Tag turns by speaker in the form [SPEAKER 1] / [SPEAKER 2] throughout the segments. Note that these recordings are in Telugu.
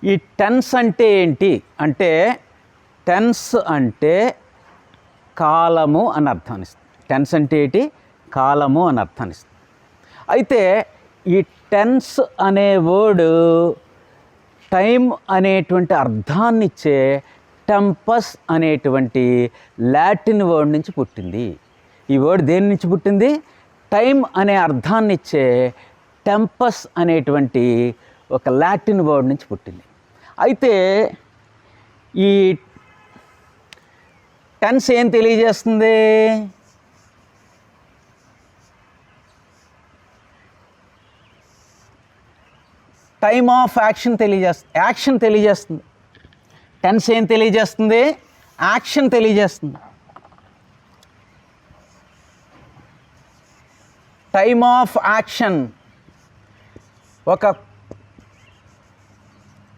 [SPEAKER 1] ఈ టెన్స్ అంటే ఏంటి అంటే, టెన్స్ అంటే కాలము అని అర్థాన్ని ఇస్తుంది. టెన్స్ అంటే ఏంటి? కాలము అని అర్థాన్ని ఇస్తుంది. అయితే ఈ టెన్స్ అనే వర్డ్ టైం అనేటువంటి అర్థాన్ని ఇచ్చే టెంపస్ అనేటువంటి లాటిన్ వర్డ్ నుంచి పుట్టింది. ఈ వర్డ్ దేని నుంచి పుట్టింది? టైం అనే అర్థాన్ని ఇచ్చే టెంపస్ అనేటువంటి ఒక లాటిన్ వర్డ్ నుంచి పుట్టింది. అయితే ఈ టెన్స్ ఏం తెలియజేస్తుంది? టైమ్ ఆఫ్ యాక్షన్ తెలియజేస్తుంది. టెన్స్ ఏం తెలియజేస్తుంది? యాక్షన్ తెలియజేస్తుంది. టైమ్ ఆఫ్ యాక్షన్,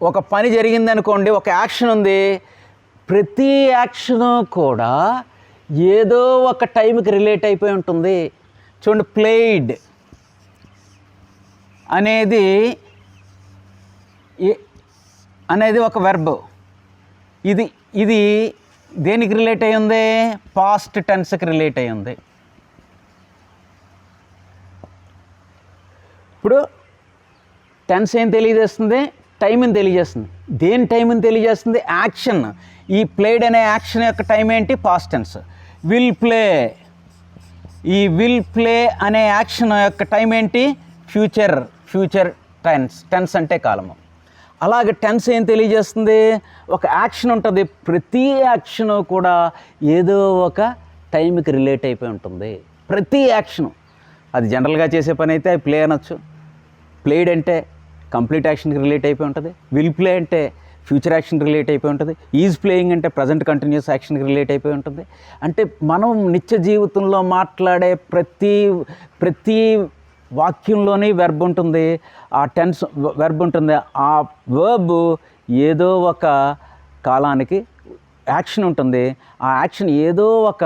[SPEAKER 1] ఒక పని జరిగిందనుకోండి, ఒక యాక్షన్ ఉంది. ప్రతి యాక్షను కూడా ఏదో ఒక టైంకి రిలేట్ అయిపోయి ఉంటుంది. చూడండి, ప్లేయిడ్ అనేది ఒక వెర్బ్. ఇది దేనికి రిలేట్ అయి ఉంది? పాస్ట్ టెన్స్కి రిలేట్ అయి ఉంది. ఇప్పుడు టెన్స్ ఏం తెలియజేస్తుంది? టైంని తెలియజేస్తుంది. దేని టైంని తెలియజేస్తుంది? యాక్షన్. ఈ ప్లేడ్ అనే యాక్షన్ యొక్క టైం ఏంటి? Past tense. విల్ ప్లే, ఈ విల్ ప్లే అనే యాక్షన్ యొక్క టైం ఏంటి? ఫ్యూచర్ టెన్స్ అంటే కాలము. అలాగే టెన్స్ ఏం తెలియజేస్తుంది? ఒక యాక్షన్ ఉంటుంది. ప్రతి యాక్షను కూడా ఏదో ఒక టైంకి రిలేట్ అయిపోయి ఉంటుంది. ప్రతి యాక్షను, అది జనరల్గా చేసే పని అయితే అది ప్లే అనొచ్చు. ప్లేడ్ అంటే కంప్లీట్ యాక్షన్కి రిలేట్ అయిపోయి ఉంటుంది. విల్ ప్లే అంటే ఫ్యూచర్ యాక్షన్కి రిలేట్ అయిపోయి ఉంటుంది. ఈజ్ ప్లేయింగ్ అంటే ప్రజెంట్ కంటిన్యూస్ యాక్షన్కి రిలేట్ అయిపోయి ఉంటుంది. అంటే మనం నిత్య జీవితంలో మాట్లాడే ప్రతి వాక్యంలోని వెర్బ్ ఉంటుంది. ఆ టెన్స్ వెర్బ్ ఉంటుంది. ఆ వర్బ్ ఏదో ఒక కాలానికి యాక్షన్ ఉంటుంది. ఆ యాక్షన్ ఏదో ఒక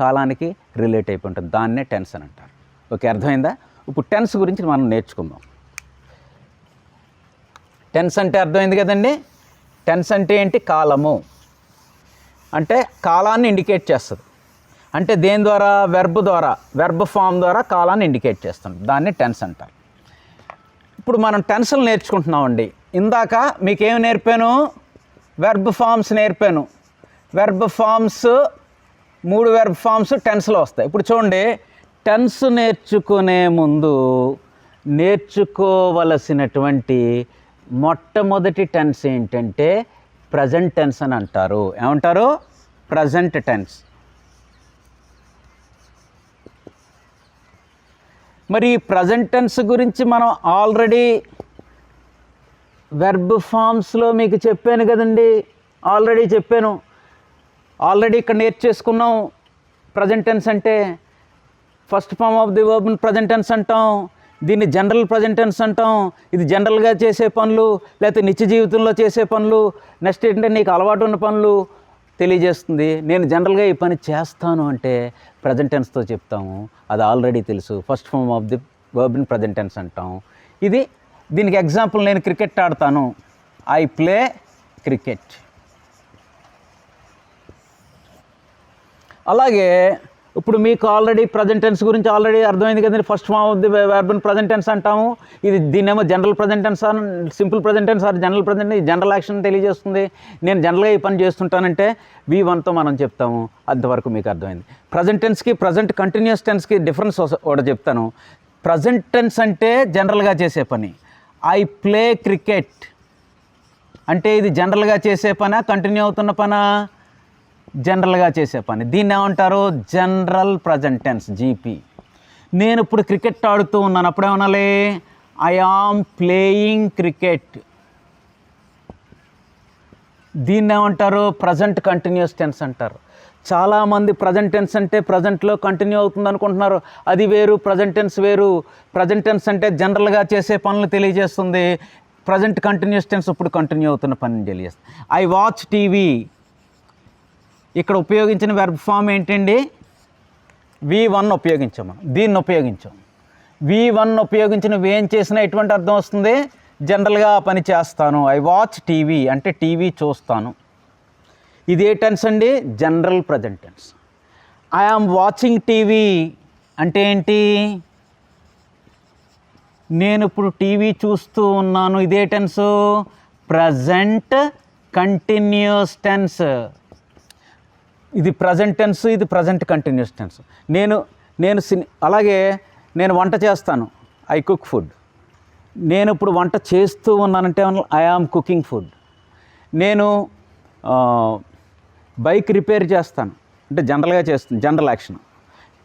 [SPEAKER 1] కాలానికి రిలేట్ అయిపోయి ఉంటుంది. దాన్నే టెన్స్ అని అంటారు. ఓకే, అర్థమైందా? ఇప్పుడు టెన్స్ గురించి మనం నేర్చుకుందాం. టెన్స్ అంటే అర్థమైంది కదండి. టెన్స్ అంటే ఏంటి? కాలము. అంటే కాలాన్ని ఇండికేట్ చేస్తుంది. అంటే దేని ద్వారా? వెర్బ్ ఫామ్ ద్వారా కాలాన్ని ఇండికేట్ చేస్తుంది. దాన్ని టెన్స్ అంటారు. ఇప్పుడు మనం టెన్స్లు నేర్చుకుంటున్నామండి. ఇందాక మీకేమి నేర్పాను? వెర్బ్ ఫామ్స్ నేర్పాను. వెర్బ్ ఫామ్స్ 3 వెర్బ్ ఫామ్స్ టెన్స్లో వస్తాయి. ఇప్పుడు చూడండి, టెన్స్ నేర్చుకునే ముందు నేర్చుకోవలసినటువంటి మొట్టమొదటి టెన్స్ ఏంటంటే ప్రజెంట్ టెన్స్ అని అంటారు. ఏమంటారు? Present tense. మరి ఈ ప్రజెంట్ టెన్స్ గురించి మనం ఆల్రెడీ వెర్బ్ ఫామ్స్లో మీకు చెప్పాను కదండి. ఆల్రెడీ ఇక్కడ నేర్చేసుకున్నాం. ప్రజెంట్ టెన్స్ అంటే ఫస్ట్ ఫామ్ ఆఫ్ ది వర్బ్ని ప్రజెంట్ టెన్స్ అంటాం. దీన్ని జనరల్ ప్రజెంట్ టెన్స్ అంటాం. ఇది జనరల్గా చేసే పనులు, లేకపోతే నిత్య జీవితంలో చేసే పనులు, నెక్స్ట్ ఏంటంటే నీకు అలవాటు ఉన్న పనులు తెలియజేస్తుంది. నేను జనరల్గా ఈ పని చేస్తాను అంటే ప్రజెంట్ టెన్స్తో చెప్తాము. అది ఆల్రెడీ తెలుసు. ఫస్ట్ ఫామ్ ఆఫ్ ది వర్బ్ని ప్రజెంట్ టెన్స్ అంటాం. దీనికి ఎగ్జాంపుల్, నేను క్రికెట్ ఆడతాను. I play cricket. అలాగే ఇప్పుడు మీకు ఆల్రెడీ ప్రజెంట్ టెన్స్ గురించి ఆల్రెడీ అర్థమైంది కదండి. ఫస్ట్ ఫామ్ ఆఫ్ ది వర్బ్ని ప్రజెంట్ టెన్స్ అంటాము. దీన్నేమో general present tense, simple present tense or general present. General action తెలియజేస్తుంది. నేను జనరల్గా ఈ పని చేస్తుంటానంటే V1తో మనం చెప్తాము. అంతవరకు మీకు అర్థమైంది. ప్రజెంట్ టెన్స్కి ప్రజెంట్ కంటిన్యూస్ టెన్స్కి డిఫరెన్స్ ఒకటి చెప్తాను. ప్రజెంట్ టెన్స్ అంటే జనరల్గా చేసే పని. ఐ ప్లే క్రికెట్ అంటే ఇది జనరల్గా చేసే పనా, కంటిన్యూ అవుతున్న పనా? జనరల్గా చేసే పని. దీన్ని ఏమంటారు? General present tense, GP. నేను ఇప్పుడు క్రికెట్ ఆడుతూ ఉన్నాను, అప్పుడేమనాలి? I am playing cricket. దీన్ని ఏమంటారు? ప్రజెంట్ కంటిన్యూస్ టెన్స్ అంటారు. చాలామంది ప్రజెంట్ టెన్స్ అంటే ప్రజెంట్లో కంటిన్యూ అవుతుంది అనుకుంటున్నారు. అది వేరు, ప్రజెంట్ టెన్స్ వేరు. ప్రజెంట్ టెన్స్ అంటే జనరల్గా చేసే పనులు తెలియజేస్తుంది. ప్రజెంట్ కంటిన్యూస్ టెన్స్ ఇప్పుడు కంటిన్యూ అవుతున్న పని తెలియజేస్తుంది. I watch TV. ఇక్కడ ఉపయోగించిన వెర్బ్ ఫామ్ ఏంటండి? V1 ఉపయోగించాము. దీన్ని ఉపయోగించాం. V1 ఉపయోగించిన ఏం చేసినా ఎటువంటి అర్థం వస్తుంది? జనరల్గా ఆ పని చేస్తాను. ఐ వాచ్ టీవీ అంటే టీవీ చూస్తాను. ఇది ఏ టెన్స్ అండి? General present tense. I am watching TV అంటే ఏంటి? నేను ఇప్పుడు టీవీ చూస్తూ ఉన్నాను. ఇదే టెన్సు? Present continuous tense. ఇది ప్రజెంట్ టెన్స్, ఇది ప్రజెంట్ కంటిన్యూస్ టెన్స్. అలాగే నేను వంట చేస్తాను. I cook food. నేను ఇప్పుడు వంట చేస్తూ ఉన్నానంటే ఐ ఆమ్ కుకింగ్ ఫుడ్. నేను బైక్ రిపేర్ చేస్తాను అంటే జనరల్గా చేస్తాను, జనరల్ యాక్షన్.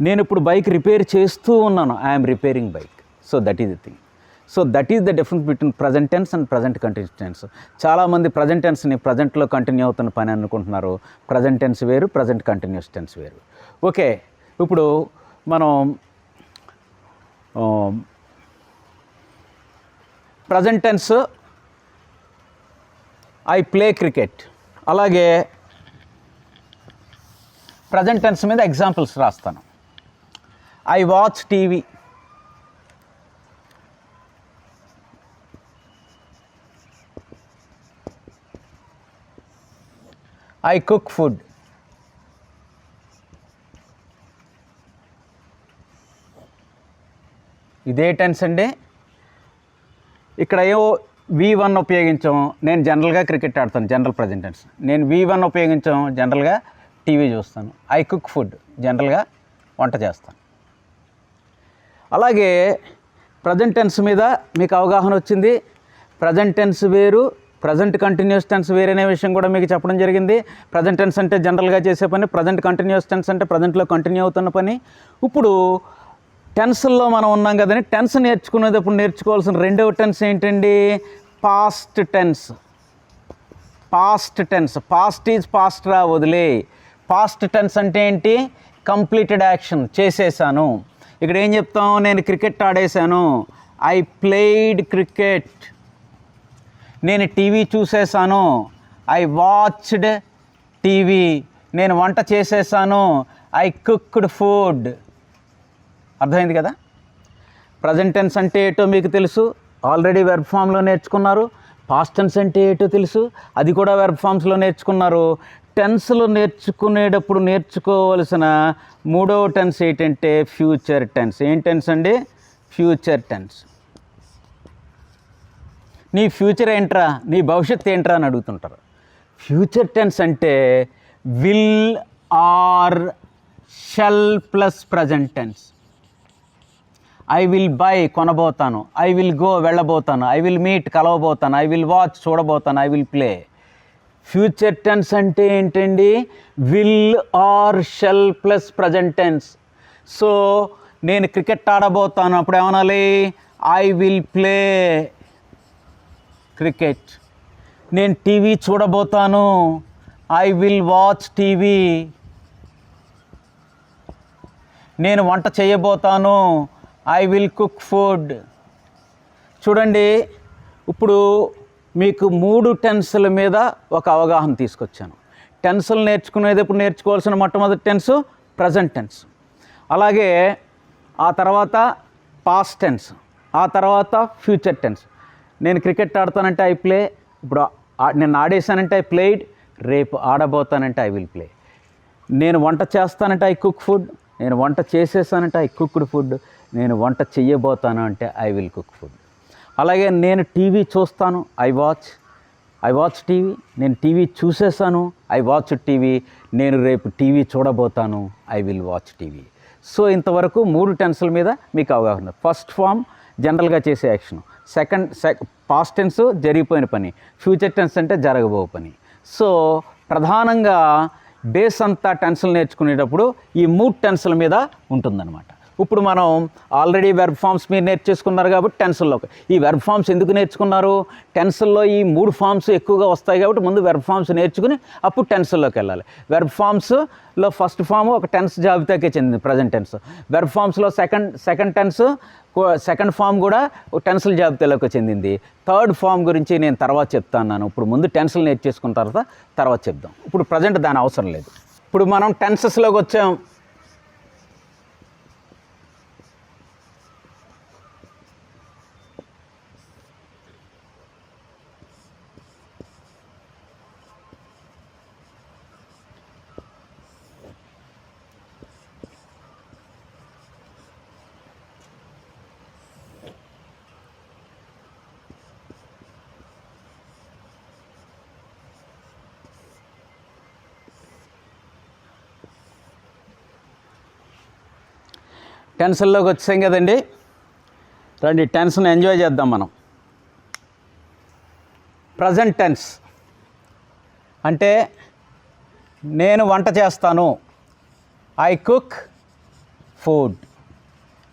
[SPEAKER 1] నేను ఇప్పుడు బైక్ రిపేర్ చేస్తూ ఉన్నాను. I am repairing bike. So that is the thing. So that is the difference between present tense and present continuous tense. చాలామంది ప్రజెంట్ టెన్స్ని ప్రజెంట్లో కంటిన్యూ అవుతున్న పని అనుకుంటున్నారు. ప్రజెంట్ టెన్స్ వేరు, ప్రజెంట్ కంటిన్యూస్ టెన్స్ వేరు. ఓకే, ఇప్పుడు మనం present tense I play cricket. అలాగే ప్రజెంట్ టెన్స్ మీద ఎగ్జాంపుల్స్ రాస్తాను. I watch TV. I cook food. ఇదే టెన్స్ అండి. ఇక్కడ ఏవో V1 ఉపయోగించాం. నేను జనరల్గా క్రికెట్ ఆడతాను, జనరల్ ప్రజెంట్ టెన్స్. నేను V1 ఉపయోగించాం, జనరల్గా టీవీ చూస్తాను. ఐ కుక్ ఫుడ్, జనరల్గా వంట చేస్తాను. అలాగే ప్రజెంట్ టెన్స్ మీద మీకు అవగాహన వచ్చింది. ప్రజెంట్ టెన్స్ వేరు, ప్రజెంట్ కంటిన్యూస్ టెన్స్ వేరనే విషయం కూడా మీకు చెప్పడం జరిగింది. ప్రజెంట్ టెన్స్ అంటే జనరల్గా చేసే పని, ప్రజెంట్ కంటిన్యూస్ టెన్స్ అంటే ప్రజెంట్లో కంటిన్యూ అవుతున్న పని. ఇప్పుడు టెన్స్లో మనం ఉన్నాం కదండి. టెన్స్ నేర్చుకునేటప్పుడు నేర్చుకోవాల్సిన రెండవ టెన్స్ ఏంటండి? Past tense. Past tense. Past is past రా, వదిలే. పాస్ట్ టెన్స్ అంటే ఏంటి? కంప్లీటెడ్ యాక్షన్, చేసేసాను. ఇక్కడ ఏం చెప్తాం? నేను క్రికెట్ ఆడేశాను. I played cricket. నేను టీవీ చూసేసాను. I watched TV. నేను వంట చేసేసాను. I cooked food. అర్థమైంది కదా? ప్రజెంట్ టెన్స్ అంటే ఏటో మీకు తెలుసు, ఆల్రెడీ వెర్బ్ ఫామ్లో నేర్చుకున్నారు. పాస్ట్ టెన్స్ అంటే ఏటో తెలుసు, అది కూడా వెర్బ్ ఫామ్స్లో నేర్చుకున్నారు. టెన్స్లో నేర్చుకునేటప్పుడు నేర్చుకోవలసిన మూడవ టెన్స్ ఏంటంటే ఫ్యూచర్ టెన్స్. ఏం టెన్స్ అండి? Future tense. నీ ఫ్యూచర్ ఏంట్రా, నీ భవిష్యత్తు ఏంట్రా అని అడుగుతుంటారు. ఫ్యూచర్ టెన్స్ అంటే will or shall plus present tense. I will buy, కొనబోతాను. ఐ విల్ గో, వెళ్ళబోతాను. ఐ విల్ మీట్, కలవబోతాను. ఐ విల్ వాచ్, చూడబోతాను. I will play. Future tense అంటే ఏంటండి? Will or shall plus present tense. So నేను క్రికెట్ ఆడబోతాను, అప్పుడు ఏమనాలి? I will play cricket. నేను టీవీ చూడబోతాను. I will watch TV. నేను వంట చేయబోతాను. I will cook food. చూడండి, ఇప్పుడు మీకు 3 టెన్స్ల మీద ఒక అవగాహన తీసుకొచ్చాను. టెన్స్లు నేర్చుకునేటప్పుడు నేర్చుకోవాల్సిన మొట్టమొదటి టెన్స్ ప్రజెంట్ టెన్స్. అలాగే ఆ తర్వాత పాస్ట్ టెన్స్, ఆ తర్వాత ఫ్యూచర్ టెన్స్. నేను క్రికెట్ ఆడతానంటే ఐ ప్లే. ఇప్పుడు నేను ఆడేసానంటే ఐ ప్లేయిడ్. రేపు ఆడబోతానంటే ఐ విల్ ప్లే. నేను వంట చేస్తానంటే ఐ కుక్ ఫుడ్. నేను వంట చేసేసానంటే ఐ కుక్డ్ ఫుడ్. నేను వంట చెయ్యబోతాను అంటే ఐ విల్ కుక్ ఫుడ్. అలాగే నేను టీవీ చూస్తాను. I watch TV. నేను టీవీ చూసేసాను. I watch TV. నేను రేపు టీవీ చూడబోతాను. I will watch TV. So ఇంతవరకు 3 టెన్స్ల మీద మీకు అవగాహన. ఫస్ట్ ఫామ్ జనరల్గా చేసే యాక్షన్. పాస్ట్ టెన్స్ జరిగిపోయిన పని. ఫ్యూచర్ టెన్స్ అంటే జరగబో పని. సో ప్రధానంగా బేస్ అంతా టెన్స్లు నేర్చుకునేటప్పుడు ఈ 3 టెన్స్ల మీద ఉంటుందన్నమాట. ఇప్పుడు మనం ఆల్రెడీ వెర్బ్ ఫామ్స్ మీరు నేర్చేసుకున్నారు కాబట్టి టెన్స్ల్లోకి. ఈ వెర్బ్ ఫామ్స్ ఎందుకు నేర్చుకున్నారు? టెన్స్ల్లో ఈ 3 ఫామ్స్ ఎక్కువగా వస్తాయి కాబట్టి ముందు వెర్బ్ ఫామ్స్ నేర్చుకుని అప్పుడు టెన్స్ల్లోకి వెళ్ళాలి. వెర్బ్ ఫామ్స్లో ఫస్ట్ ఫామ్ ఒక టెన్స్ జాబితాకే చెందింది, ప్రజెంట్ టెన్స్. వెర్బ్ ఫామ్స్లో సెకండ్ ఫామ్ కూడా టెన్స్ల జాబితాలోకి చెందింది. థర్డ్ ఫామ్ గురించి నేను తర్వాత చెప్తాను. ఇప్పుడు ముందు టెన్స్లు నేర్చేసుకున్న తర్వాత చెప్దాం. ఇప్పుడు ప్రజెంట్ దాని అవసరం లేదు. ఇప్పుడు మనం టెన్సెస్లోకి వచ్చాం. టెన్స్లోకి వచ్చాం కదండి. రండి టెన్స్ని ఎంజాయ్ చేద్దాం మనం. ప్రజెంట్ టెన్స్ అంటే నేను వంట చేస్తాను. I cook food.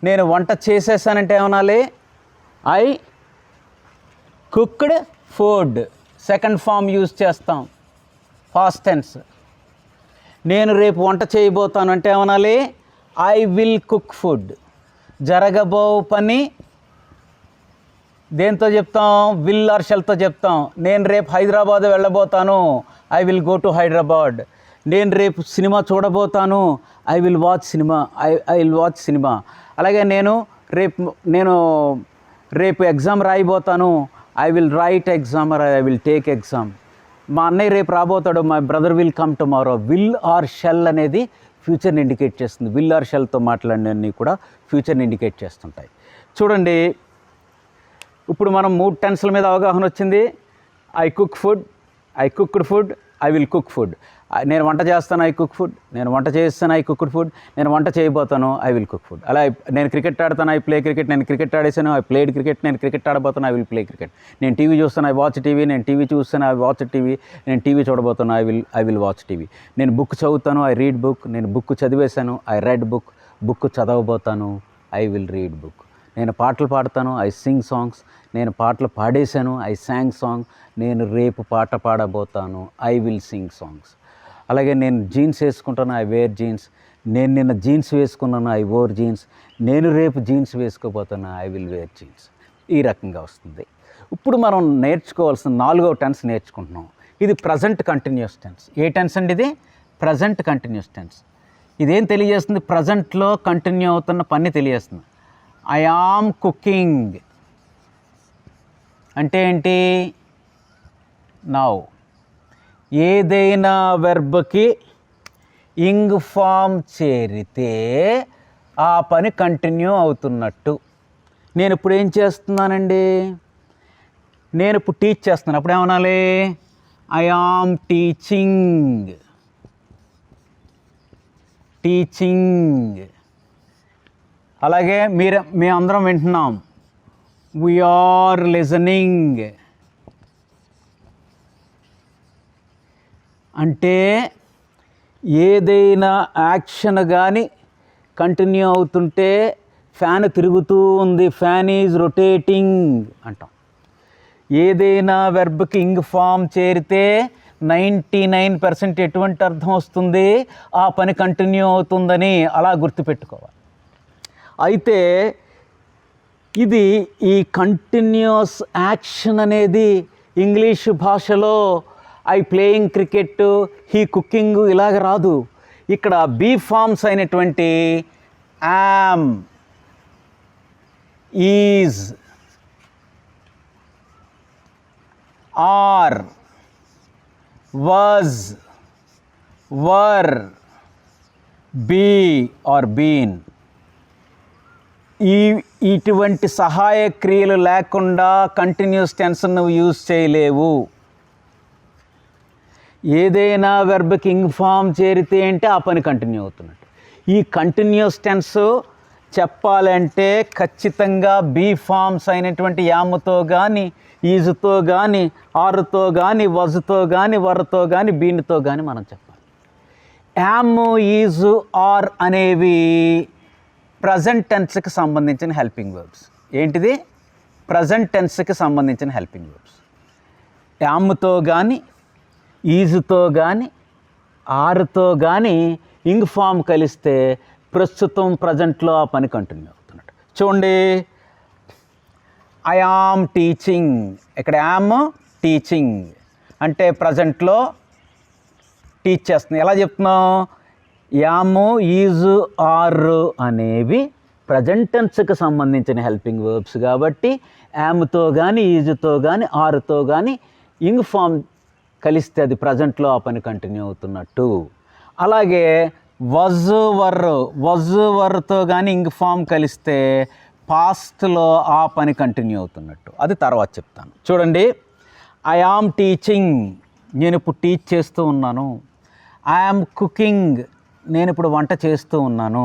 [SPEAKER 1] నేను వంట చేసేసానంటే ఏమనాలి? I cooked food. Second form use చేస్తాం, పాస్ట్ టెన్స్. నేను రేపు వంట చేయబోతాను అంటే ఏమనాలి? ఐ విల్ కుక్ ఫుడ్. జరగబో పని దేంతో చెప్తాం? విల్ ఆర్ షెల్తో చెప్తాం. నేను రేపు హైదరాబాద్ వెళ్ళబోతాను. I will go to Hyderabad. నేను రేపు సినిమా చూడబోతాను. I will watch cinema. I will watch cinema. అలాగే నేను రేపు ఎగ్జామ్ రాయిపోతాను. I will write exam or I will take exam. మా అన్నయ్య రేపు రాబోతాడు. My brother will come tomorrow. Will or shall అనేది ఫ్యూచర్ని ఇండికేట్ చేస్తుంది. విల్ ఆర్ షెల్తో మాట్లాడినవన్నీ కూడా ఫ్యూచర్ని ఇండికేట్ చేస్తుంటాయి. చూడండి, ఇప్పుడు మనం 3 టెన్స్ల మీద అవగాహన వచ్చింది. I cook food, I cooked food, I will cook food. నేను వంట చేస్తాను, ఐ కుక్ ఫుడ్. నేను వంట చేస్తాను, ఐ కుక్డ్ ఫుడ్. నేను వంట చేయబోతాను, ఐ విల్ కుక్ ఫుడ్. అలా నేను క్రికెట్ ఆడతాను, ఐ ప్లే క్రికెట్. నేను క్రికెట్ ఆడేసాను, ఐ ప్లేడ్ క్రికెట్. నేను క్రికెట్ ఆడబోతాను, ఐ విల్ ప్లే క్రికెట్. నేను టీవీ చూస్తాను, ఐ వాచ్ టీవీ. నేను టీవీ చూస్తాను, ఐ వాచ్ టీవీ. నేను టీవీ చూడబోతాను, ఐ విల్ వాచ్ టీవీ. నేను బుక్ చదువుతాను, ఐ రీడ్ బుక్. నేను బుక్ చదివేశాను, ఐ రెడ్ బుక్. బుక్ చదవబోతాను, ఐ విల్ రీడ్ బుక్. నేను పాటలు పాడతాను, ఐ సింగ్ సాంగ్స్. నేను పాటలు పాడేశాను, ఐ సాంగ్ సాంగ్. నేను రేపు పాట పాడబోతాను, ఐ విల్ సింగ్ సాంగ్స్. అలాగే నేను జీన్స్ వేసుకుంటాను, ఐ వేర్ జీన్స్. నేను నిన్న జీన్స్ వేసుకున్నాను, ఐ వోర్ జీన్స్. నేను రేపు జీన్స్ వేసుకోబోతాను, ఐ విల్ వేర్ జీన్స్. ఈ రకంగా వస్తుంది. ఇప్పుడు మనం నేర్చుకోవాల్సిన 4వ టెన్స్ నేర్చుకుంటున్నాం. ఇది ప్రజెంట్ కంటిన్యూస్ టెన్స్. ఏ టెన్స్ అండి ఇది? Present continuous tense. ఇదేం తెలియజేస్తుంది? ప్రజెంట్లో కంటిన్యూ అవుతున్న పని తెలియజేస్తుంది. ఐ ఆమ్ కుకింగ్ అంటే ఏంటి? నౌ. ఏదైనా వెర్బ్కి ఇంగ్ ఫామ్ చేరితే ఆ పని కంటిన్యూ అవుతున్నట్టు. నేను ఇప్పుడు ఏం చేస్తున్నానండి? నేను ఇప్పుడు టీచ్ చేస్తున్నాను. అప్పుడు ఏమనాలి? I am teaching. టీచింగ్. అలాగే మేమందరం వింటున్నాం. we are listening. అంటే ఏదైనా యాక్షన్ కానీ కంటిన్యూ అవుతుంటే ఫ్యాన్ తిరుగుతూ ఉంది, ఫ్యాన్ ఈజ్ రొటేటింగ్ అంటాం. ఏదైనా వెర్బ్కి ఇంగ్ ఫామ్ చేరితే 99% ఎటువంటి అర్థం వస్తుంది? ఆ పని కంటిన్యూ అవుతుందని. అలా గుర్తుపెట్టుకోవాలి. అయితే ఇది ఈ కంటిన్యూస్ యాక్షన్ అనేది ఇంగ్లీష్ భాషలో I playing cricket, he cooking ఇలాగ రాదు. ఇక్కడ బీ ఫార్మ్స్ అయినటువంటి am, is, are, was, were, be are been, ఇటువంటి సహాయ క్రియలు లేకుండా కంటిన్యూస్ టెన్స్ నువ్వు యూజ్ చేయలేవు. ఏదైనా వెర్బ్కి ఇంగ్ ఫామ్ చేరితే అంటే ఆ పని కంటిన్యూ అవుతున్నట్టు. ఈ కంటిన్యూస్ టెన్స్ చెప్పాలంటే ఖచ్చితంగా బీ ఫార్మ్స్ అయినటువంటి యామ్తో కానీ, ఈజుతో కానీ, ఆరుతో కానీ, వజ్తో కానీ, వర్తో కానీ, బీన్తో కానీ మనం చెప్పాలి. యామ్, ఈజు, ఆర్ అనేవి ప్రజెంట్ టెన్స్కి సంబంధించిన హెల్పింగ్ వర్బ్స్. ఏంటిది? ప్రజెంట్ టెన్స్కి సంబంధించిన హెల్పింగ్ వర్బ్స్. యామ్తో కానీ, ఈజుతో కానీ, ఆరుతో కానీ ఇంగ్ ఫామ్ కలిస్తే ప్రస్తుతం ప్రజెంట్లో ఆ పని కంటిన్యూ అవుతున్నట్టు. చూడండి, ఐ ఆమ్ టీచింగ్. ఇక్కడ యామ్ టీచింగ్ అంటే ప్రజెంట్లో టీచ్ చేస్తుంది. ఎలా చెప్తున్నాం? యాము, ఈజు, ఆరు అనేవి ప్రజెంట్ టెన్స్కి సంబంధించిన హెల్పింగ్ వర్బ్స్ కాబట్టి యామ్తో కానీ, ఈజుతో కానీ, ఆరుతో కానీ ఇంగ్ ఫామ్ కలిస్తే అది ప్రజెంట్లో ఆ పని కంటిన్యూ అవుతున్నట్టు. అలాగే వజ్, వర్తో కానీ ఇంగ్ ఫామ్ కలిస్తే పాస్ట్లో ఆ పని కంటిన్యూ అవుతున్నట్టు. అది తర్వాత చెప్తాను. చూడండి, ఐ ఆమ్ టీచింగ్. నేను ఇప్పుడు టీచ్ చేస్తూ ఉన్నాను. I am cooking. నేను ఇప్పుడు వంట చేస్తూ ఉన్నాను.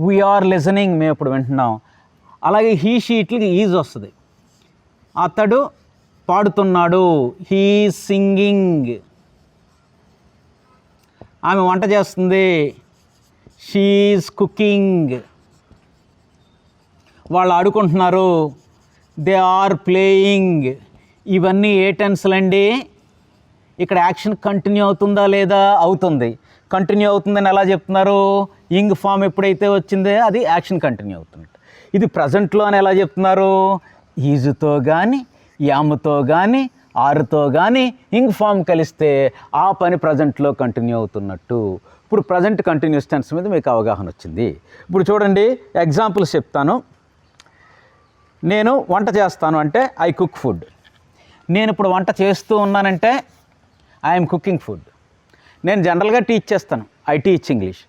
[SPEAKER 1] వీఆర్ లిజనింగ్, మేము ఇప్పుడు వింటున్నాం. అలాగే హీ షీట్లకి ఈజ్ వస్తుంది. అతడు పాడుతున్నాడు, హీ సింగింగ్. ఆమె వంట చేస్తుంది, షీఈస్ కుకింగ్. వాళ్ళు ఆడుకుంటున్నారు, దే ఆర్ ప్లేయింగ్. ఇవన్నీ ఏ టెన్స్లు అండి? ఇక్కడ యాక్షన్ కంటిన్యూ అవుతుందా లేదా? అవుతుంది. కంటిన్యూ అవుతుందని ఎలా చెప్తున్నారు? ఇంగ్ ఫామ్ ఎప్పుడైతే వచ్చిందో అది యాక్షన్ కంటిన్యూ అవుతుంది. ఇది ప్రజెంట్లో అని ఎలా చెప్తున్నారు? ఈజుతో కానీ, యామ్తో కానీ, ఆరుతో కానీ ఇంగ్ ఫామ్ కలిస్తే ఆ పని ప్రజెంట్లో కంటిన్యూ అవుతున్నట్టు. ఇప్పుడు ప్రజెంట్ కంటిన్యూస్ టెన్స్ మీద మీకు అవగాహన వచ్చింది. ఇప్పుడు చూడండి, ఎగ్జాంపుల్స్ చెప్తాను. నేను వంట చేస్తాను అంటే ఐ కుక్ ఫుడ్. నేను ఇప్పుడు వంట చేస్తూ ఉన్నానంటే ఐఎమ్ కుకింగ్ ఫుడ్. నేను జనరల్గా టీచ్ చేస్తాను, ఐ టీచ్ ఇంగ్లీష్.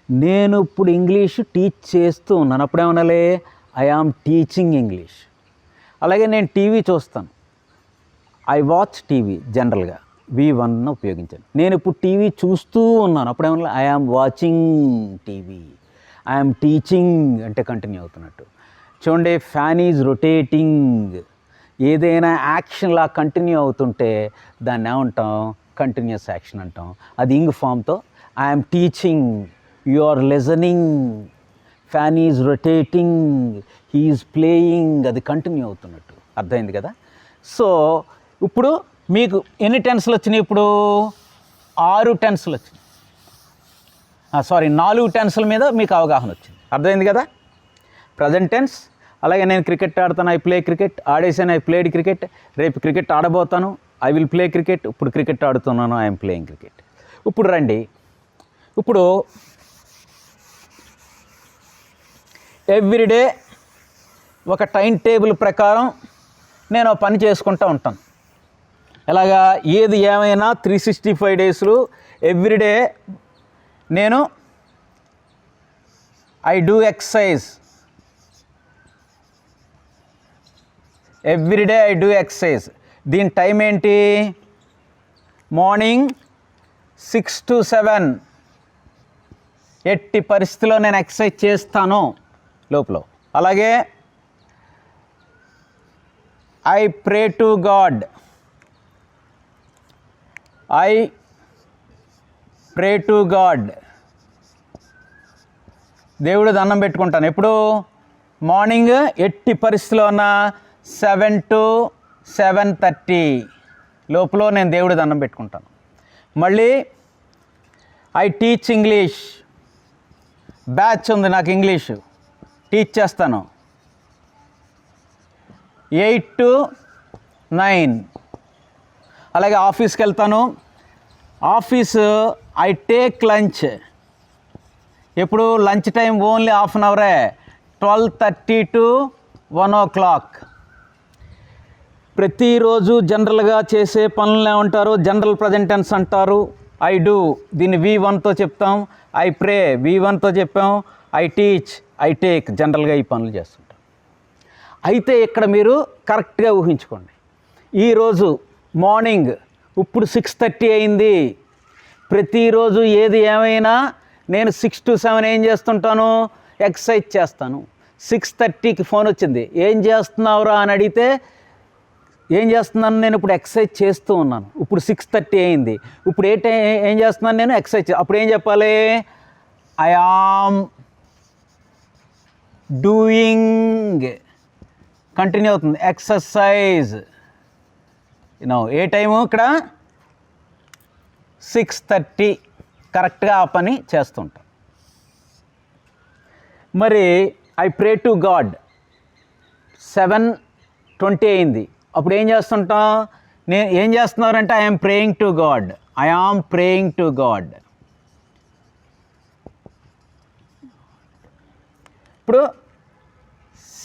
[SPEAKER 1] నేను ఇప్పుడు ఇంగ్లీష్ టీచ్ చేస్తూ ఉన్నాను, అప్పుడేమనాలి? I am teaching English. అలాగే నేను టీవీ చూస్తాను, ఐ వాచ్ టీవీ. జనరల్గా V1 ఉపయోగించాను. నేను ఇప్పుడు టీవీ చూస్తూ ఉన్నాను, అప్పుడేమన్నా? I am watching TV. I am teaching అంటే కంటిన్యూ అవుతున్నట్టు. చూడండి, ఫ్యాన్ ఈజ్ రొటేటింగ్. ఏదైనా యాక్షన్లా కంటిన్యూ అవుతుంటే దాన్ని ఏమంటాం? కంటిన్యూస్ యాక్షన్ అంటాం. అది ఇంగ్ ఫామ్తో I'm teaching, you are listening, fan is rotating, he is playing. అది కంటిన్యూ అవుతున్నట్టు. అర్థమైంది కదా? సో ఇప్పుడు మీకు ఎన్ని టెన్స్లు వచ్చినాయి? ఇప్పుడు 6 టెన్స్లు వచ్చినాయి. 4 టెన్స్ల మీద మీకు అవగాహన వచ్చింది. అర్థమైంది కదా? Present tense. అలాగే నేను క్రికెట్ ఆడతాను, ఐ ప్లే క్రికెట్. ఆడేసాను, ఐ ప్లేడ్ క్రికెట్. రేపు క్రికెట్ ఆడబోతాను, ఐ విల్ ప్లే క్రికెట్. ఇప్పుడు క్రికెట్ ఆడుతున్నాను, ఐఎమ్ ప్లేయింగ్ క్రికెట్. ఇప్పుడు రండి, ఇప్పుడు ఎవ్రీడే ఒక టైం టేబుల్ ప్రకారం నేను పని చేసుకుంటూ ఉంటాను. ఎలాగా? ఏది ఏమైనా 365 డేస్లు ఎవ్రీడే నేను I do exercise. Everyday I do exercise. దీని టైం ఏంటి? Morning 6 to 7. ఎట్టి పరిస్థితిలో నేను ఎక్సర్సైజ్ చేస్తాను లోపల. అలాగే I pray to God. I pray to God. దేవుడు దండం పెట్టుకుంటాను. ఎప్పుడు? మార్నింగ్ ఎట్టి పరిస్థితిలో ఉన్న 7 to 7:30 లోపల నేను దేవుడు దండం పెట్టుకుంటాను. మళ్ళీ ఐ టీచ్ ఇంగ్లీష్. బ్యాచ్ ఉంది నాకు, ఇంగ్లీషు టీచ్ చేస్తాను 8 to 9. అలాగే ఆఫీస్కి వెళ్తాను. Office I take lunch. ఎప్పుడు? Lunch time only half an అవరే, 12:30 to 1 o'clock. ప్రతిరోజు జనరల్గా చేసే పనులు ఏమంటారు? జనరల్ ప్రజెంట్ టెన్స్ అంటారు. ఐ డూ, దీన్ని V1తో చెప్తాం. ఐ ప్రే V1తో చెప్పాం. ఐ టీచ్, ఐ టేక్, జనరల్గా ఈ పనులు చేస్తుంటాం. అయితే ఇక్కడ మీరు కరెక్ట్గా ఊహించుకోండి. ఈరోజు మార్నింగ్ ఇప్పుడు 6:30 అయింది. ప్రతిరోజు ఏది ఏమైనా నేను 6 to 7 ఏం చేస్తుంటాను? ఎక్సర్సైజ్ చేస్తాను. 6:30కి ఫోన్ వచ్చింది, ఏం చేస్తున్నావురా అని అడిగితే ఏం చేస్తున్నాను? నేను ఇప్పుడు ఎక్సర్సైజ్ చేస్తూ ఉన్నాను. ఇప్పుడు 6:30 అయింది. ఇప్పుడు ఏం చేస్తున్నాను? నేను ఎక్సర్సైజ్. అప్పుడు ఏం చెప్పాలి? I am doing. కంటిన్యూ అవుతుంది, ఎక్సర్సైజ్. ఏ టైము ఇక్కడ? 6:30. కరెక్ట్గా ఆ పని చేస్తుంటాం. మరి ఐ ప్రే టు గాడ్ 7:20 అయింది. అప్పుడు ఏం చేస్తుంటాం? నేను ఏం చేస్తున్నారంటే I'm praying to God. I am praying to God. ఇప్పుడు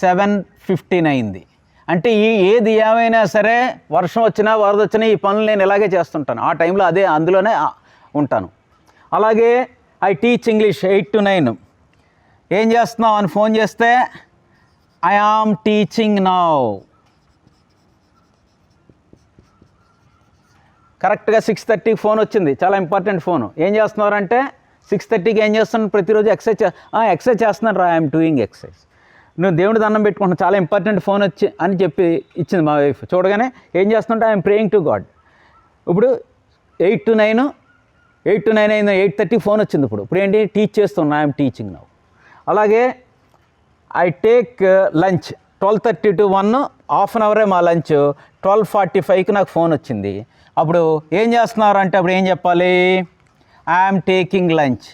[SPEAKER 1] 7:15 అయింది. అంటే ఏది ఏమైనా సరే, వర్షం వచ్చినా వరద వచ్చినా ఈ పనులు నేను ఇలాగే చేస్తుంటాను. ఆ టైంలో అందులోనే ఉంటాను. అలాగే ఐ టీచ్ ఇంగ్లీష్ 8 to 9. ఏం చేస్తున్నావు అని ఫోన్ చేస్తే ఐ ఆమ్ టీచింగ్ నౌ. కరెక్ట్గా 6:30కి ఫోన్ వచ్చింది, చాలా ఇంపార్టెంట్ ఫోను. ఏం చేస్తున్నారంటే 6:30కి ఏం చేస్తున్నాను ప్రతిరోజు ఎక్సర్సైజ్ చేస్తున్నాను రా, ఐఎమ్ డూయింగ్ ఎక్సర్సైజ్. నువ్వు దేవుడి దండం పెట్టుకుంటున్నావు, చాలా ఇంపార్టెంట్ ఫోన్ వచ్చి అని చెప్పి ఇచ్చింది మా వైఫ్. చూడగానే ఏం చేస్తుంటే ఐఎమ్ ప్రేయింగ్ టు గాడ్. ఇప్పుడు 8 to 9 అయింది, 8:30 ఫోన్ వచ్చింది. ఇప్పుడు ఏంటి, టీచ్ చేస్తున్నా, ఐఎమ్ టీచింగ్ నౌ. అలాగే I take lunch 12:30 to 1, half an అవరే మా లంచ్. 12:45కి నాకు ఫోన్ వచ్చింది. అప్పుడు ఏం చేస్తున్నారు అంటే అప్పుడు ఏం చెప్పాలి, ఐఎమ్ టేకింగ్ లంచ్.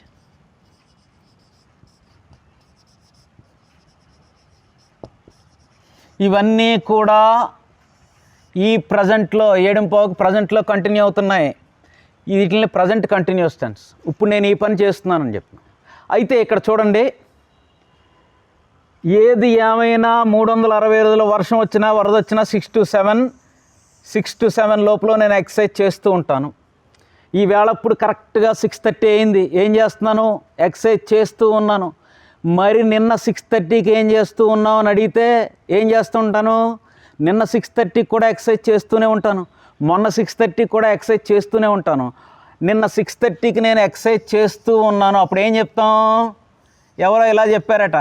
[SPEAKER 1] ఇవన్నీ కూడా ఈ ప్రజెంట్లో 7:15 ప్రజెంట్లో కంటిన్యూ అవుతున్నాయి. వీటిని ప్రజెంట్ కంటిన్యూస్ టెన్స్. ఇప్పుడు నేను ఈ పని చేస్తున్నానని చెప్తున్నాను. అయితే ఇక్కడ చూడండి, ఏది ఏమైనా 360 రోజుల వర్షం వచ్చినా వరద వచ్చినా 6 to 7 లోపల నేను ఎక్సర్సైజ్ చేస్తూ ఉంటాను. ఈ వేళప్పుడు కరెక్ట్గా 6:30 అయింది. ఏం చేస్తున్నాను, ఎక్సర్సైజ్ చేస్తూ ఉన్నాను. మరి నిన్న 6:30కి ఏం చేస్తూ ఉన్నావు అని అడిగితే ఏం చేస్తూ ఉంటాను, నిన్న 6:30కి కూడా ఎక్సర్సైజ్ చేస్తూనే ఉంటాను, మొన్న 6:30కి కూడా ఎక్సర్సైజ్ చేస్తూనే ఉంటాను. నిన్న 6:30కి నేను ఎక్సర్సైజ్ చేస్తూ ఉన్నాను. అప్పుడు ఏం చెప్తాం, ఎవరో ఇలా చెప్పారట,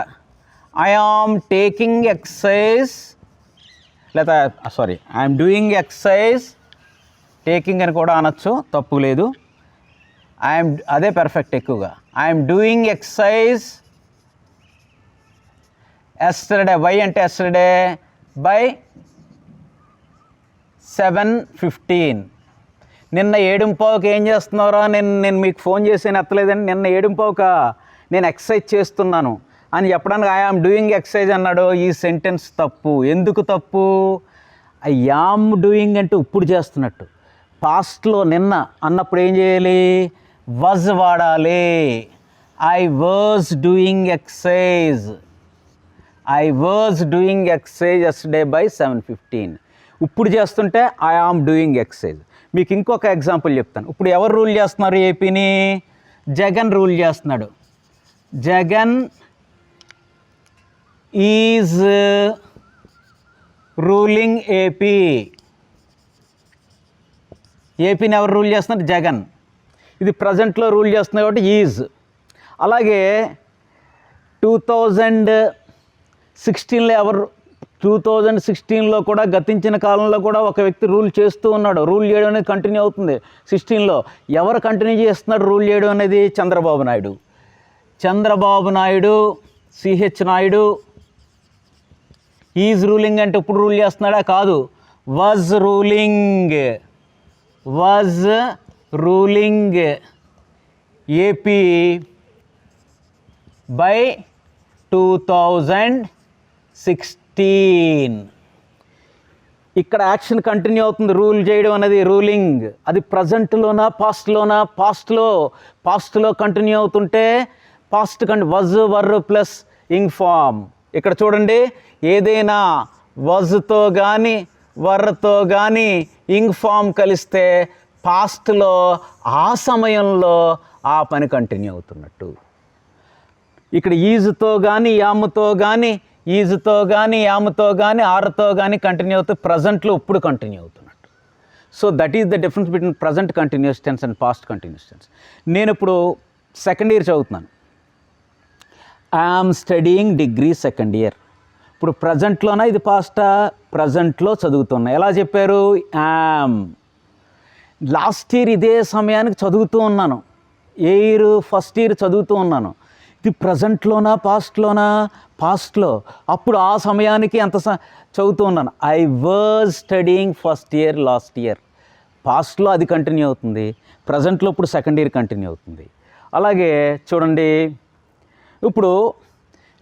[SPEAKER 1] ఐ ఆమ్ టేకింగ్ ఎక్సర్సైజ్, లేదా ఐఎమ్ డూయింగ్ ఎక్సర్సైజ్. టేకింగ్ అని కూడా అనొచ్చు, తప్పు లేదు. అదే పర్ఫెక్ట్ ఎక్కువగా. I'm doing exercise yesterday. Why అంటే ఎస్టర్డే బై 7:15. నిన్న 7:15కి ఏం చేస్తున్నారో నేను మీకు ఫోన్ చేసి ఎత్తలేదని, నిన్న 7:15కా నేను ఎక్సర్సైజ్ చేస్తున్నాను అని చెప్పడానికి ఐ ఆమ్ డూయింగ్ ఎక్సర్సైజ్ అన్నాడు. ఈ సెంటెన్స్ తప్పు. ఎందుకు తప్పు, ఐ యామ్ డూయింగ్ అంటే ఇప్పుడు చేస్తున్నట్టు. పాస్ట్లో నిన్న అన్నప్పుడు ఏం చేయాలి, వాజ్ వాడాలి. I was doing exercise, I was doing exercise yesterday by 7:15. ఇప్పుడు చేస్తుంటే ఐ ఆమ్ డూయింగ్ ఎక్సర్సైజ్. మీకు ఇంకొక ఎగ్జాంపుల్ చెప్తాను. ఇప్పుడు ఎవరు రూల్ చేస్తున్నారు ఏపీని, జగన్ రూల్ చేస్తున్నాడు. Jagan is ruling AP. ఏపీని ఎవరు రూల్ చేస్తున్నారు, జగన్. ఇది ప్రజెంట్లో రూల్ చేస్తున్నారు కాబట్టి ఈజ్. అలాగే 2016లో 2016లో కూడా గతించిన కాలంలో కూడా ఒక వ్యక్తి రూల్ చేస్తూ ఉన్నాడు. రూల్ చేయడం అనేది కంటిన్యూ అవుతుంది. 16లో ఎవరు కంటిన్యూ చేస్తున్నాడు రూల్ చేయడం అనేది, Chandrababu Naidu. CH Naidu. Is ruling అంటే ఇప్పుడు రూల్ చేస్తున్నాడా, కాదు. Was ruling AP by 2016. ఇక్కడ యాక్షన్ కంటిన్యూ అవుతుంది. రూల్ చేయడం అనేది రూలింగ్. అది ప్రజెంట్లోనా పాస్ట్లో కంటిన్యూ అవుతుంటే past was were plus ing form. ఇక్కడ చూడండి, ఏదైనా వజ్తో కానీ వర్తో కానీ ఇంగ్ ఫామ్ కలిస్తే పాస్ట్లో ఆ సమయంలో ఆ పని కంటిన్యూ అవుతున్నట్టు. ఇక్కడ ఈజ్తో కానీ యామ్తో కానీ ఆర్తో కానీ కంటిన్యూ అవుతుంది. ప్రజెంట్లో ఇప్పుడు కంటిన్యూ అవుతున్నట్టు. So that is the difference between present continuous tense and past continuous tense. నేను ఇప్పుడు సెకండ్ ఇయర్ చదువుతున్నాను. I am studying degree second year. ఇప్పుడు ప్రజెంట్లోనా ఇది పాస్టా, ప్రజెంట్లో చదువుతున్నా. ఎలా చెప్పారు, యామ్. లాస్ట్ ఇయర్ ఇదే సమయానికి చదువుతూ ఉన్నాను. ఏ ఇయర్, ఫస్ట్ ఇయర్ చదువుతూ ఉన్నాను. ఇది ప్రజెంట్లోనా పాస్ట్లో. అప్పుడు ఆ సమయానికి ఎంత చదువుతూ ఉన్నాను. I was studying first year last year. పాస్ట్లో అది కంటిన్యూ అవుతుంది, ప్రజెంట్లో ఇప్పుడు సెకండ్ ఇయర్ కంటిన్యూ అవుతుంది. అలాగే చూడండి, ఇప్పుడు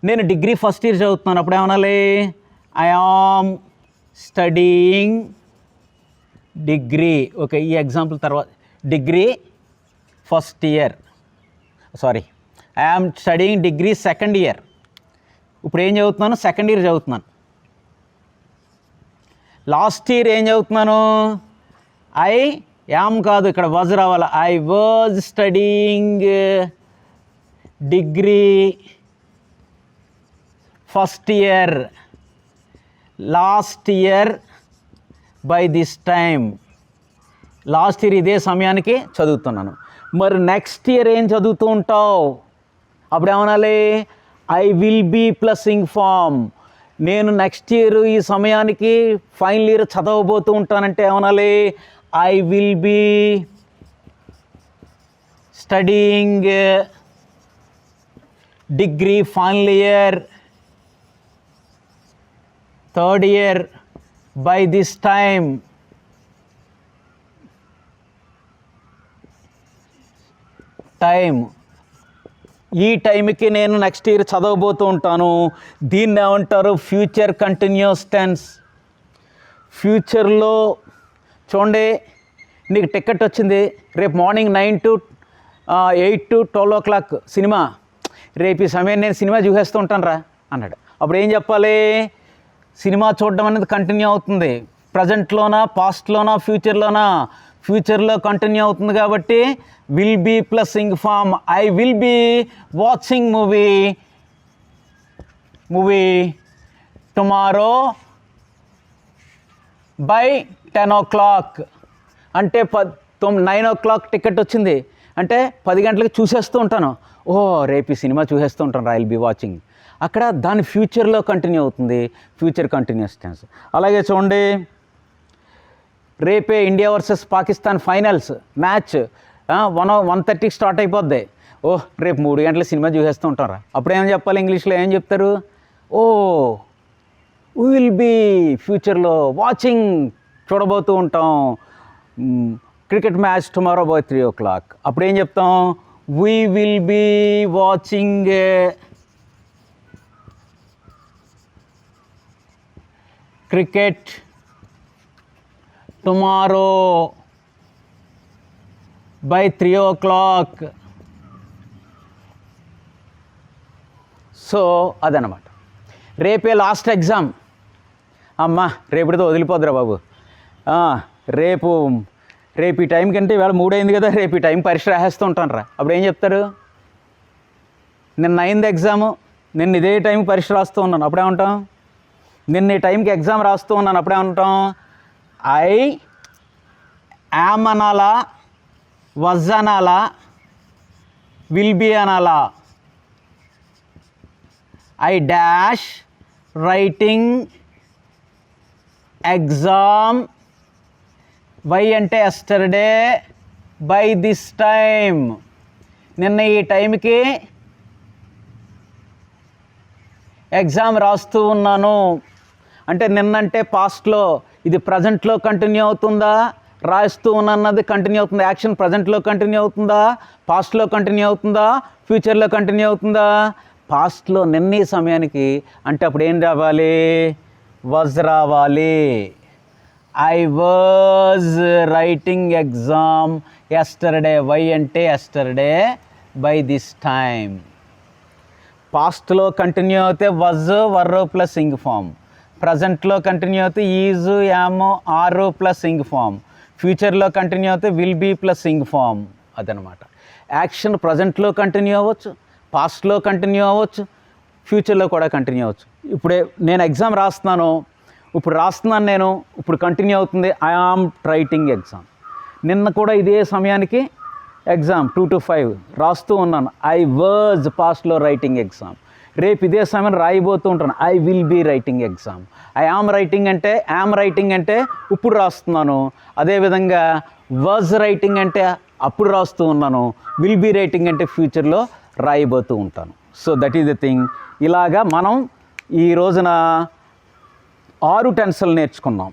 [SPEAKER 1] నేను డిగ్రీ ఫస్ట్ ఇయర్ చదువుతున్నాను. అప్పుడు ఏమనాలి, I am studying degree. Okay, ఈ ఎగ్జాంపుల్ తర్వాత degree first year, I am studying degree second year. ఇప్పుడు ఏం చదువుతున్నాను, సెకండ్ ఇయర్ చదువుతున్నాను. లాస్ట్ ఇయర్ ఏం చదువుతున్నాను, ఐ యామ్ కాదు, ఇక్కడ వాజ్ రావాలి. I was studying degree first year last year by this time. Last year ఇదే సమయానికి చదువుతున్నాను. మరి నెక్స్ట్ ఇయర్ ఏం చదువుతూ ఉంటావు? అప్పుడు ఏమనాలి? I will be plus ing form. నేను నెక్స్ట్ ఇయర్ ఈ సమయానికి ఫైనల్ ఇయర్ చదవబోతూ ఉంటానంటే ఏమనాలి? I will be studying degree final year third year by this time. ఈ టైంకి నేను నెక్స్ట్ ఇయర్ చదవబోతూ ఉంటాను. దీన్ని ఏమంటారు? Future continuous tense. ఫ్యూచర్లో చూడండి, నీకు టికెట్ వచ్చింది రేపు morning 9 to 8 to 12 o'clock cinema. రేపు ఈ సమయం నేను సినిమా చూసేస్తూ ఉంటాను రా అన్నాడు. అప్పుడు ఏం చెప్పాలి? సినిమా చూడడం అనేది కంటిన్యూ అవుతుంది. ప్రజెంట్లోనా, పాస్ట్లోనా, ఫ్యూచర్లోనా? ఫ్యూచర్లో కంటిన్యూ అవుతుంది కాబట్టి will be plus ing form. I will be watching movie tomorrow by 10 o'clock. అంటే 9 o'clock టికెట్ వచ్చింది అంటే 10 గంటలకు చూసేస్తూ ఉంటాను. రేపు ఈ సినిమా చూసేస్తూ ఉంటాను. I will be watching. అక్కడ దాని ఫ్యూచర్లో కంటిన్యూ అవుతుంది, ఫ్యూచర్ కంటిన్యూస్ టెన్స్. అలాగే చూడండి, రేపే India versus Pakistan finals match 1:30 start అయిపోద్ది. రేపు 3 గంటల సినిమా చూసేస్తూ ఉంటారా? అప్పుడు ఏం చెప్పాలి? ఇంగ్లీష్లో ఏం చెప్తారు? వీ విల్ బీ ఫ్యూచర్లో వాచింగ్, చూడబోతూ ఉంటాం cricket match tomorrow by 3 o'clock. అప్పుడు ఏం చెప్తాం? We will be watching cricket tomorrow by 3 o'clock. So అదనమాట. రేపే లాస్ట్ ఎగ్జామ్. అమ్మా రేపటితో వదిలిపోద్దురా బాబు. రేపు ఈ టైం కంటే ఇవాళ 3 అయింది కదా, రేపు ఈ టైం పరీక్ష రాసేస్తూ ఉంటాను రా. అప్పుడు ఏం చెప్తారు? నిన్న అయింది ఎగ్జాము, నిన్న ఇదే టైంకి పరీక్ష రాస్తూ ఉన్నాను. అప్పుడేమంటాం? నిన్న ఈ టైంకి ఎగ్జామ్ రాస్తూ ఉన్నాను. అప్పుడేమంటాం? ఐ యామ్ అనాలా, వజ్ అనాలా, విల్ బీ అనాలా? I dash writing exam. Y అంటే ఎస్టర్డే, బై దిస్ టైమ్. నిన్న ఈ టైంకి ఎగ్జామ్ రాస్తూ ఉన్నాను. అంటే నిన్నంటే పాస్ట్లో, ఇది ప్రజెంట్లో కంటిన్యూ అవుతుందా? రాస్తూ ఉన్నది కంటిన్యూ అవుతుందా? యాక్షన్ ప్రజెంట్లో కంటిన్యూ అవుతుందా? పాస్ట్లో కంటిన్యూ అవుతుందా? ఫ్యూచర్లో కంటిన్యూ అవుతుందా? పాస్ట్లో నిన్న ఈ సమయానికి అంటే అప్పుడు ఏం రావాలి? వాజ్ రావాలి. I was writing exam yesterday. Why అంటే ఎస్టర్డే, బై దిస్ టైమ్. పాస్ట్లో కంటిన్యూ అయితే was, were plus ing form. ప్రజెంట్లో కంటిన్యూ అయితే is, am, are plus ing form. ఫ్యూచర్లో కంటిన్యూ అయితే will be plus ing form. అదనమాట. యాక్షన్ ప్రజెంట్లో కంటిన్యూ అవ్వచ్చు, పాస్ట్లో కంటిన్యూ అవ్వచ్చు, ఫ్యూచర్లో కూడా కంటిన్యూ అవ్వచ్చు. ఇప్పుడే నేను ఎగ్జామ్ రాస్తున్నాను, నేను ఇప్పుడు కంటిన్యూ అవుతుంది. I am writing exam. నిన్న కూడా ఇదే సమయానికి ఎగ్జామ్ 2 to 5 రాస్తూ ఉన్నాను. ఐ వాజ్ పాస్ట్లో రైటింగ్ ఎగ్జామ్. రేపు ఇదే సమయం రాయిపోతూ ఉంటాను. I will be writing exam. I am writing అంటే ఇప్పుడు రాస్తున్నాను. అదేవిధంగా వాజ్ రైటింగ్ అంటే అప్పుడు రాస్తూ ఉన్నాను. విల్ బీ రైటింగ్ అంటే ఫ్యూచర్లో రాయిపోతూ ఉంటాను. So that is the thing. ఇలాగా మనం ఈ రోజున 6 టెన్స్లు నేర్చుకున్నాం.